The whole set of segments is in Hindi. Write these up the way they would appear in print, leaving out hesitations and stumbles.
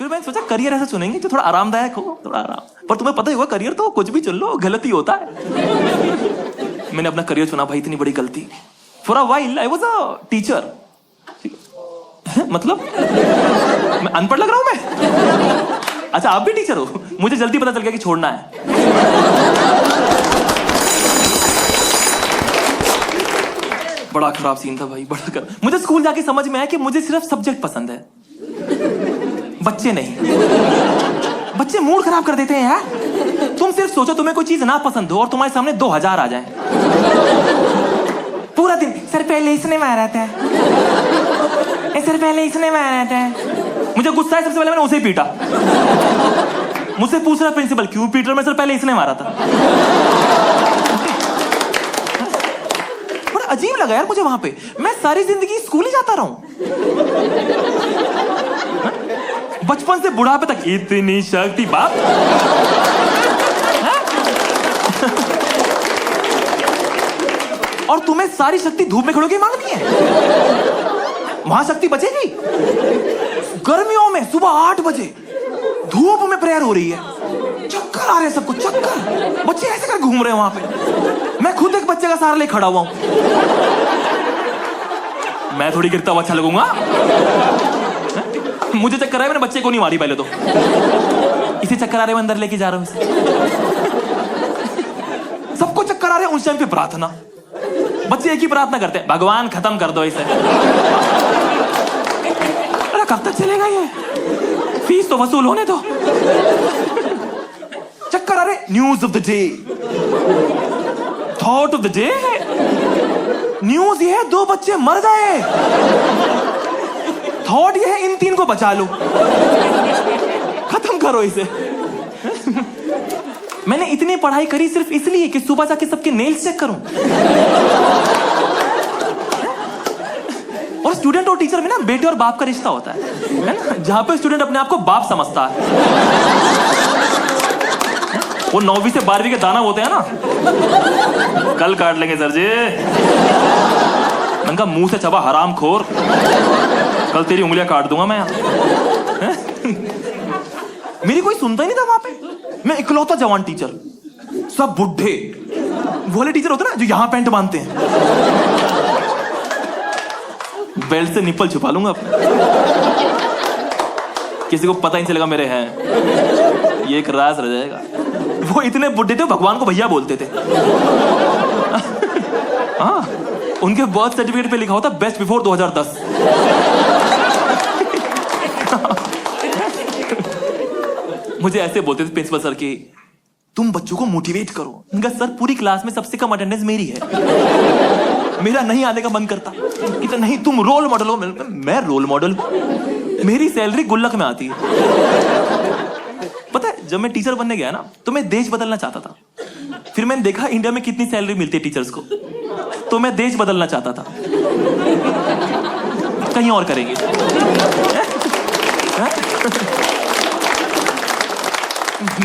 फिर मैंने सोचा करियर ऐसा चुनेंगे जो थोड़ा आरामदायक हो, थोड़ा आराम। पर तुम्हें पता ही होगा करियर तो कुछ भी चुन लो गलत ही होता है। मैंने अपना करियर चुना भाई, इतनी बड़ी गलती। For a while I was a teacher. मतलब मैं अनपढ़ लग रहा हूं मैं? अच्छा आप भी टीचर हो? मुझे जल्दी पता चल गया कि छोड़ना है। बड़ा खराब सीन था भाई, बड़ा खराब। मुझे स्कूल जाके समझ में आया कि मुझे सिर्फ सब्जेक्ट पसंद है, बच्चे नहीं। बच्चे मूड खराब कर देते हैं यार। तुम सिर्फ सोचो तुम्हें कोई चीज ना पसंद हो और तुम्हारे सामने 2000 आ जाए, पूरा दिन सर पहले इसने मारा था, सर पहले इसने मारा था। मुझे गुस्सा है, सबसे पहले मैंने उसे ही पीटा। मुझसे पूछ रहा प्रिंसिपल क्यों पीट रहा? मैं सर पहले इसने मारा था। बड़ा अजीब लगा यार मुझे वहां पे। मैं सारी जिंदगी स्कूल ही जाता रहा हूं, बचपन से बुढ़ापे तक। इतनी शक्ति बाप। और तुम्हें सारी शक्ति धूप में खड़ो के मांगनी है? वहां शक्ति बचेगी? गर्मियों में सुबह 8 बजे धूप में प्रेयर हो रही है, चक्कर आ रहे हैं सबको, चक्कर। बच्चे ऐसे कर घूम रहे हैं वहां पे। मैं खुद एक बच्चे का सहारा ले खड़ा हुआ हूं। मैं थोड़ी गिरता हुआ अच्छा लगूंगा? मुझे चक्कर आया, मैंने बच्चे को नहीं मारी पहले तो। इसे चक्कर आ रहे, मैं अंदर लेके जा रहा हूं इसे। सबको चक्कर आ रहे हैं, उस टाइम पे प्रार्थना। बच्चे एक ही प्रार्थना करते हैं, भगवान खत्म कर दो इसे। अरे कब तक चलेगा ये? फीस तो वसूल होने दो। चक्कर आ रहे, news of the day, thought of the day. News ये है 2 बच्चे मर गए, थॉट ये है इन 3 को बचा लो, खत्म करो इसे। मैंने इतनी पढ़ाई करी सिर्फ इसलिए कि सुबह जाके सबके नेल्स चेक करूं। और स्टूडेंट और टीचर में ना बेटे और बाप का रिश्ता होता है ना, जहां पे स्टूडेंट अपने आप को बाप समझता है। वो 9वीं से 12वीं के दाना होते हैं ना, कल काट लेंगे सर जी। उनका मुंह से चबा हराम खोर, कल तेरी उंगलियां काट दूंगा मैं। मेरी कोई सुनता ही नहीं था वहां पे। मैं इकलौता जवान टीचर, सब बुढ़े। वो वाले टीचर होते ना जो यहां पैंट बांधते हैं, बेल्ट से निप्पल छुपा लूंगा अपने, किसी को पता ही नहीं चलेगा मेरे हैं, ये एक राज रह जाएगा। वो इतने बुढ़े थे भगवान को भैया बोलते थे। हाँ, उनके बर्थ सर्टिफिकेट पे लिखा होता बेस्ट बिफोर 2010। मुझे ऐसे बोलते थे प्रिंसिपल सर कि तुम बच्चों को मोटिवेट करो। इनका सर पूरी क्लास में सबसे कम अटेंडेंस मेरी है, मेरा नहीं आने का मन करता। कि नहीं तुम रोल मॉडल हो। मैं रोल मॉडल? मेरी सैलरी गुल्लक में आती है। पता है जब मैं टीचर बनने गया ना तो मैं देश बदलना चाहता था। फिर मैंने देखा इंडिया में कितनी सैलरी मिलती है टीचर्स को, तो मैं देश बदलना चाहता था। कहीं और करेंगे।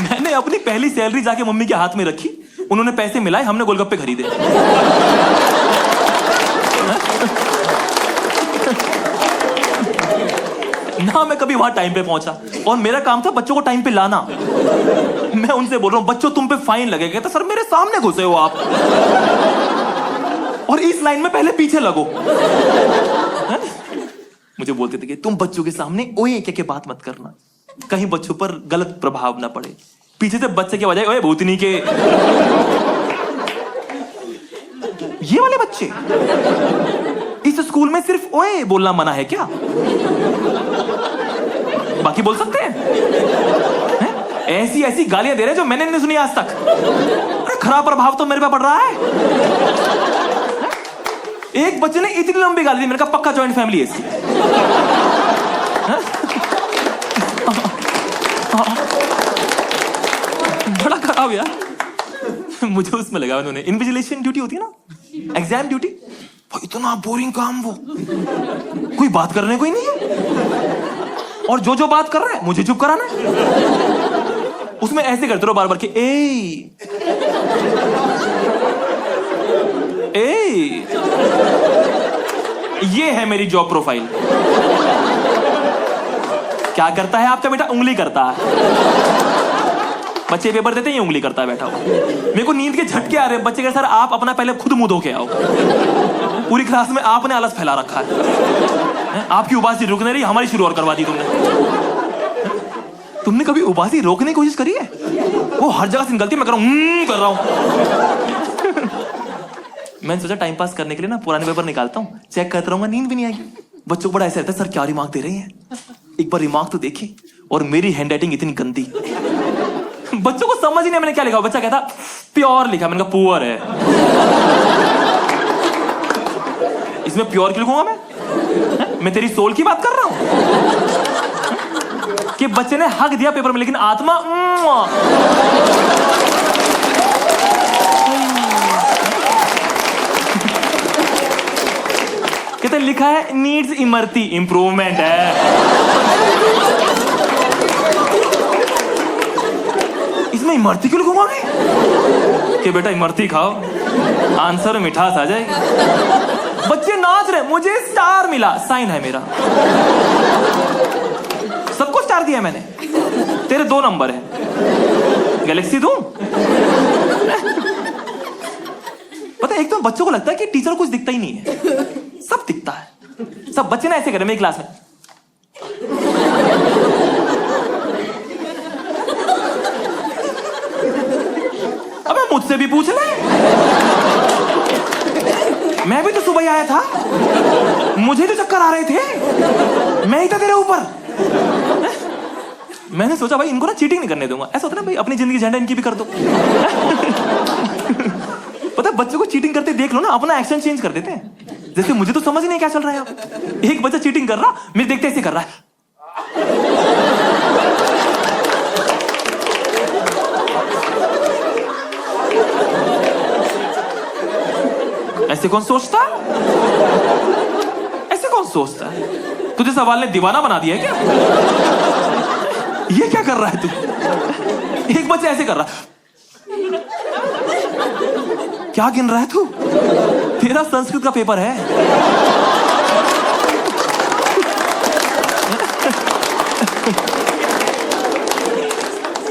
मैंने अपनी पहली सैलरी जाके मम्मी के हाथ में रखी, उन्होंने पैसे मिलाए, हमने गोलगप्पे खरीदे। ना मैं कभी वहां टाइम पे पहुंचा, और मेरा काम था बच्चों को टाइम पे लाना। मैं उनसे बोल रहा हूं बच्चों तुम पे फाइन लगेगा। तो सर मेरे सामने घुसे हो आप, और इस लाइन में पहले पीछे लगो। मुझे बोलते थे कि तुम बच्चों के सामने ओए के बात मत करना, कहीं बच्चों पर गलत प्रभाव ना पड़े। पीछे से बच्चे के बजाय ओए भूतनी के। ये वाले बच्चे, इस स्कूल में सिर्फ ओए बोलना मना है क्या? बाकी बोल सकते हैं? ऐसी ऐसी गालियां दे रहे जो मैंने नहीं सुनी आज तक। अरे खराब प्रभाव तो मेरे पे पड़ रहा है। एक बच्चे ने इतनी लंबी गाली दी, मैंने कहा पक्का जॉइंट फैमिली है इसकी। बड़ा खराब यार। मुझे उसमें लगा, उन्होंने इन्विजिलेशन ड्यूटी होती है ना, एग्जाम ड्यूटी, इतना बोरिंग काम। वो कोई बात करने को ही नहीं है, और जो बात कर रहा है मुझे चुप कराना है। उसमें ऐसे करते रहो बार बार कि ए ये है मेरी जॉब प्रोफाइल क्या करता है आपका बेटा? उंगली करता है। बच्चे पेपर देते हैं, ये उंगली करता है बैठा हुआ। मेरे को नींद के झटके आ रहे हैं। बच्चे कह सर आप अपना पहले खुद मुंह धो के आओ। पूरी क्लास में आपने आलस फैला रखा है। आपकी उबासी रुक नहीं रही, हमारी शुरू और करवा दी तुमने कभी उबासी रोकने की कोशिश करी है? वो हर जगह से निकलती है, मैं कर रहा हूं। मैंने सोचा टाइम पास करने के लिए ना पुराने पेपर निकालता हूँ, चेक करता रहूंगा, नींद भी नहीं आएगी। बच्चों को बड़ा ऐसा रहता है, सर क्या रिमार्क दे रहे हैं, एक बार रिमार्क तो देखिए। और मेरी हैंडराइटिंग इतनी गंदी, बच्चों को समझ ही नहीं मैंने क्या लिखा। बच्चा कहता प्योर लिखा, मैंने कहा पुअर है। इसमें प्योर क्यों लिखूंगा मैं तेरी सोल की बात कर रहा हूं कि बच्चे ने हक दिया पेपर में, लेकिन आत्मा कहते लिखा है नीड्स इमरती, इंप्रूवमेंट है। इसमें इमरती क्यों लिखूंगा मैं कि बेटा इमरती खाओ, आंसर में मिठास आ जाएगी। बच्चे नाच रहे, मुझे स्टार मिला, साइन है मेरा। सबको स्टार दिया मैंने, तेरे 2 नंबर है, गैलेक्सी दूं? पता है, एक तो बच्चों को लगता है कि टीचर को कुछ दिखता ही नहीं है, सब दिखता है। सब बच्चे ना ऐसे कर रहे मेरी क्लास में। अबे मुझसे भी पूछ ले, मैं भी तो सुबह ही आया था, मुझे तो चक्कर आ रहे थे, मैं ही था तेरे ऊपर। मैंने सोचा भाई इनको ना चीटिंग नहीं करने दूंगा। ऐसा होता ना भाई, अपनी जिंदगी झंडा इनकी भी कर दो। पता है बच्चों को चीटिंग करते देख लो ना, अपना एक्शन चेंज कर देते हैं। जैसे मुझे तो समझ ही नहीं क्या चल रहा है। अब एक बच्चा चीटिंग कर रहा, मेरे देखते ऐसे कर रहा है। ऐसे कौन सोचता? ऐसे कौन सोचता है? तुझे सवाल ने दीवाना बना दिया है क्या? ये क्या कर रहा है तू? एक बच्चा ऐसे कर रहा, क्या गिन रहा है तू? तेरा संस्कृत का पेपर है।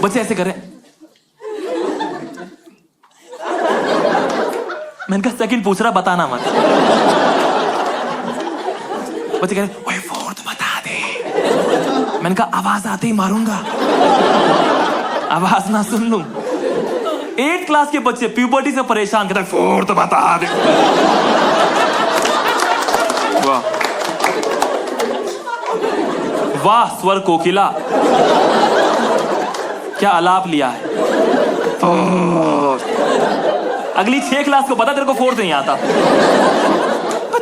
बच्चे ऐसे कर रहे हैं। मैंने कहा सेकंड पूछ रहा, बताना मत। बच्चे कह रहे ओए फोर्थ बता दे। मैंने कहा आवाज आते ही मारूंगा, आवाज ना सुन लूं। 8th क्लास के बच्चे प्यूबर्टी से परेशान, कहते फोर्थ बता दे। वाह वाह, स्वर कोकिला, क्या आलाप लिया है। अगली 6 क्लास को पता तेरे को 4th नहीं आता।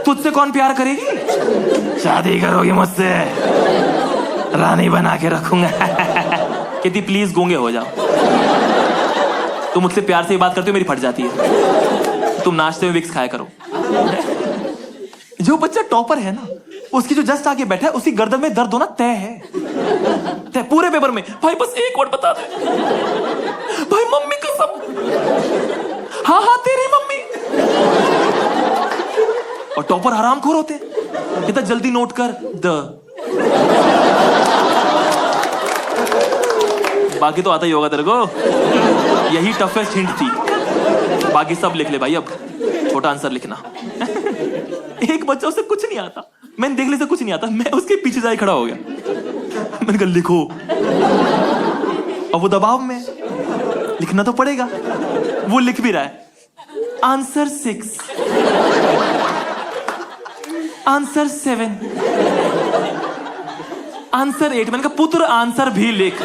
तुझसे कौन प्यार करेगी? शादी करोगी मुझसे, रानी बना के रखूंगा। कहती प्लीज गूंगे हो जाओ। तुम मुझसे प्यार से ही बात करते हो, मेरी फट जाती है। तुम नाश्ते में विक्स खाया करो। जो बच्चा टॉपर है ना, उसकी जो जस्ट आके बैठा है, उसकी गर्दन में दर्द होना तय है, तय पूरे पेपर में। भाई बस एक वर्ड बता दे भाई, मम्मी कसम। हाँ हाँ तेरी मम्मी। और टॉपर हरामखोर होते, कहता जल्दी नोट कर द। बाकी तो आता ही होगा तेरे को, यही टफेस्ट हिंट थी। बाकी सब लिख ले भाई, अब छोटा आंसर लिखना। एक बच्चा, उसे कुछ नहीं आता, मैंने देख लिया से कुछ नहीं आता, मैं उसके पीछे जाए खड़ा हो गया। मैंने कहा लिखो। अब वो दबाव में, लिखना तो पड़ेगा। वो लिख भी रहा है, आंसर 6, आंसर 7, आंसर 8। मैंने कहा पुत्र आंसर भी लिख।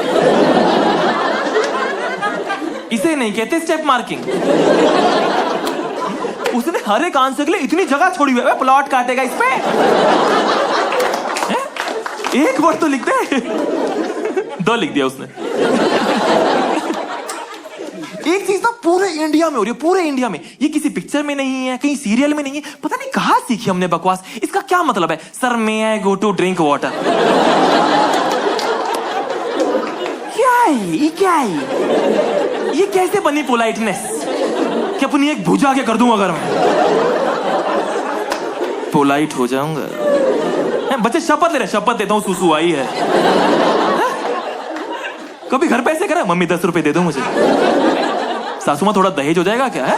इसे नहीं कहते स्टेप मार्किंग। उसने हर एक आंसर के लिए इतनी जगह छोड़ी हुई है, प्लॉट काटेगा इस पे। एक वर्ड तो लिख दे। 2 लिख दिया उसने। एक चीज ना पूरे इंडिया में हो रही है, पूरे इंडिया में। ये किसी पिक्चर में नहीं है, कहीं सीरियल में नहीं है, पता नहीं कहां सीखी हमने बकवास। इसका क्या मतलब है? Sir may I go to drink water. क्या है ये? क्या है ये? कैसे बनी पोलाइटनेस कि अपनी एक भुजा के कर दूं अगर मैं पोलाइट हो जाऊंगा? बच्चे शपथ ले रहे, शपथ देता हूं सुसु आई है। कभी घर पे ऐसे करा, मम्मी 10 रुपए दे दो मुझे, सासू माँ थोड़ा दहेज हो जाएगा क्या है?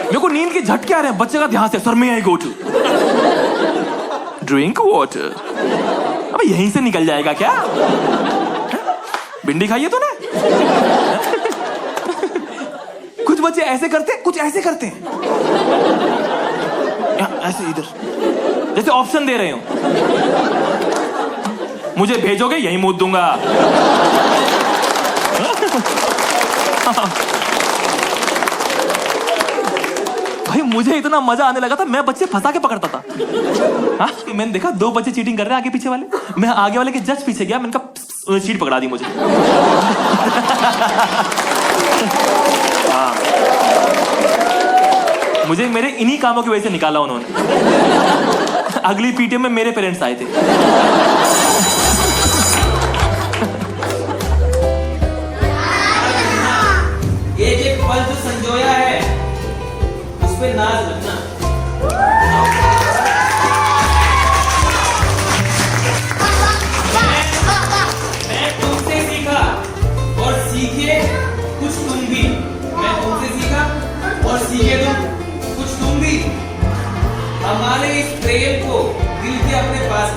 मेरे को नींद के झटके आ रहे हैं, बच्चे का ध्यान से, सर में आई गो टू ड्रिंक वाटर। अबे यहीं से निकल जाएगा क्या? भिंडी खाइए तूने? कुछ बच्चे ऐसे करते, कुछ ऐसे करते हैं, ऐसे इधर, जैसे ऑप्शन दे रहे हो, मुझे भेजोगे यहीं मूत दूंगा। भाई मुझे इतना मजा आने लगा था, मैं बच्चे फंसा के पकड़ता था। हाँ? मैंने देखा 2 बच्चे चीटिंग कर रहे हैं आगे पीछे वाले, मैं आगे वाले के जस्ट पीछे गया, मैंने कहा चीट पकड़ा दी मुझे। हाँ। मुझे मेरे इन्हीं कामों की वजह से निकाला उन्होंने। अगली पीटीए में मेरे पेरेंट्स आए थे। एक पल जो संजोया है उस पे नाज रखना। मैं तुमसे सीखा और सीखे कुछ तुम भी। मैं तुमसे सीखा और सीखे कुछ तुम भी। हमारे इस प्रेम को दिल के अपने पास